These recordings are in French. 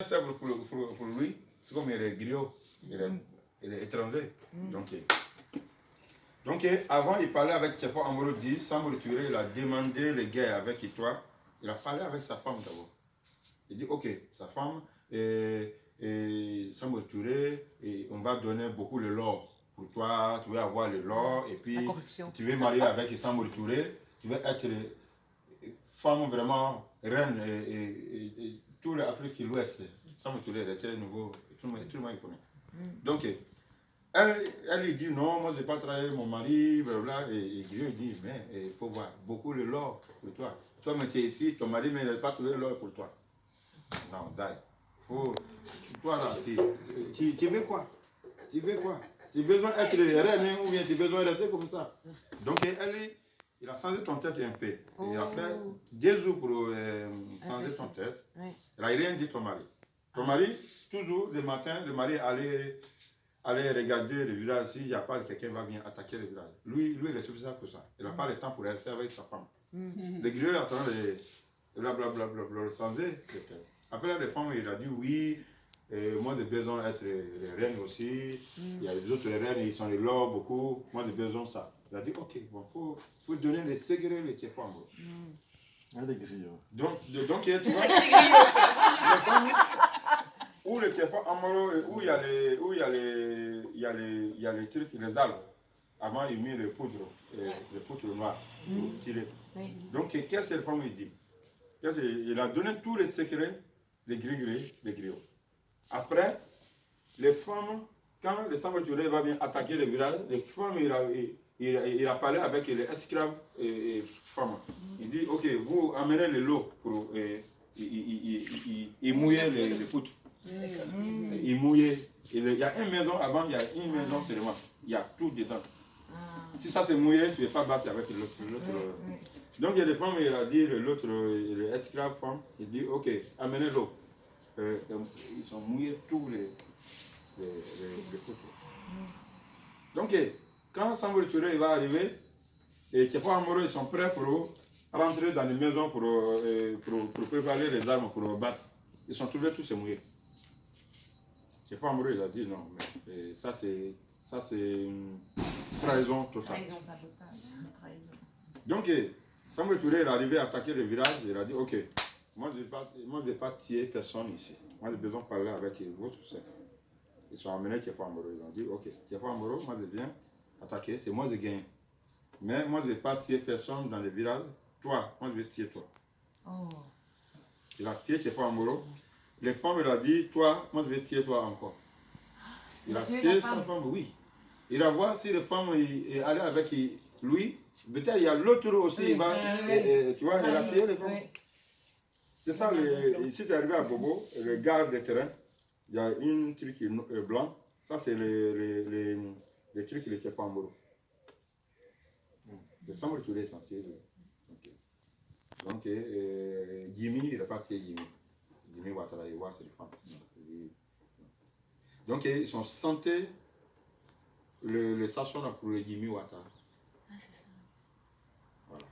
Ça pour lui, c'est comme il est griot, il est étranger. Donc, avant, il parlait avec Tchéfa Amorodi, Sambo Touré, il a demandé les gars avec toi. Il a parlé avec sa femme d'abord. Il dit, ok, sa femme, Sambo Touré, on va donner beaucoup de l'or pour toi, tu veux avoir le l'or, et puis tu veux marier avec Sambo Touré, tu veux être femme vraiment reine, et tout l'Afrique de l'Ouest, Sambo Touré, il était nouveau, tout le monde le connaît. Donc, elle lui dit non, moi je n'ai pas travaillé mon mari, blablabla. Et Dieu dit, mais il faut voir beaucoup de l'or pour toi. Toi, mais tu es ici, ton mari ne n'a pas trouvé l'or pour toi. Non, faut, toi là, tu veux quoi? Tu veux quoi? Tu as besoin d'être reine ou bien tu as besoin de rester comme ça? Donc, il a changé ton tête un peu. Il a fait 2 jours pour changer ton tête. Il n'a rien dit à ton mari. Ton mari, toujours le matin, le mari allait regarder le village, s'il n'y a pas quelqu'un qui va venir attaquer le village. Lui, il est responsable pour ça. Il n'a pas le temps pour rester avec sa femme. Le griot est en train de blablabla, changer. Après, les femmes, il a dit oui, moi j'ai besoin d'être reine aussi. Il y a les autres reines, ils sont de l'or beaucoup. Moi j'ai besoin de ça. Il a dit ok, bon, faut donner les secrets de tes femmes. Les griots. Donc, tu vois, où le Tchéfa Amoro, où il y a les trucs, les arbres. Avant, il met le poudre noir pour tirer. Donc, qu'est-ce que le femme dit? Il a donné tous les secrets des griots. Après, les femmes, quand le Sambo Touré va bien attaquer le village, les femmes, il a parlé avec les esclaves et femmes. Il dit, ok, vous amenez le lot pour mouiller les poutres. Il mouillait. Il y a une maison avant, il y a une maison seulement. Il y a tout dedans. Si ça c'est mouillé, tu ne vais pas battre avec l'autre. Donc il y a des femmes, il a dit, l'autre, l'esclave femme, il dit, ok, amenez l'eau. Ils sont mouillés tous les poutres. Donc quand Sambo Touré va arriver, et Tchéfa Amoro, ils sont prêts pour rentrer dans les maisons pour préparer les armes pour battre. Ils sont trouvés tous mouillés. Tchéfa Amoro, il a dit non, mais ça c'est une trahison totale. Donc, Sambo Touré est arrivé à attaquer le village, il a dit ok, moi je ne vais pas tuer personne ici. Moi j'ai besoin de parler avec votre chef. Ils sont amenés Tchéfa Amoro, ils ont dit ok, Tchéfa Amoro, moi je viens attaquer, c'est moi je gagne. Mais moi je ne vais pas tuer personne dans le village, toi, moi je vais tuer toi. Il a tué Tchéfa Amoro. Les femmes, il a dit, toi, moi je vais tuer toi encore. Il a tué sa femme, oui. Il a voir si les femmes est allée avec lui. Peut-être il y a l'autre aussi, il va, tu vois, il a tué les femmes. C'est ça, ici tu es arrivé à Bobo, le garde de terrain, il y a une truc blanc, ça c'est les trucs qui n'étaient pas en moro. C'est ça que tu les sentiers. Donc, Jimmy, il n'a pas tué Jimmy. Jimmy Ouattara, il voit, c'est les femmes. Donc, ils sont sentés le sachon là pour le Jimmy Ouattara. Ah, c'est ça. Voilà.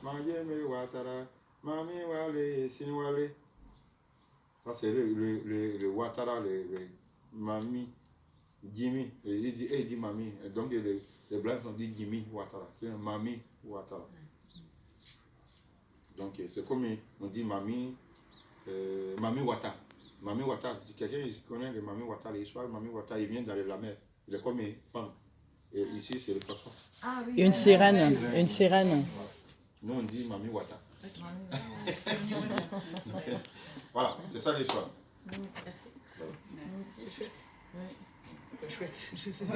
Manjeme Ouattara, Mami Wale, Siniwale. Ça, c'est le Ouattara, le Mami, Jimmy. Il dit Mami. Donc, les Blancs ont dit Jimmy Ouattara. C'est un Mami Ouattara. Donc, c'est comme on dit Mami Ouattara. Mami Ouattara, si quelqu'un connaît le Mami Ouattara, l'histoire de Mami Ouattara, il vient dans la mer. Il est comme une femme. Et ici, c'est le poisson. Ah, oui, une sirène, une sirène. Nous, on dit Mami Ouattara. Voilà, c'est ça l'histoire. Merci. Chouette.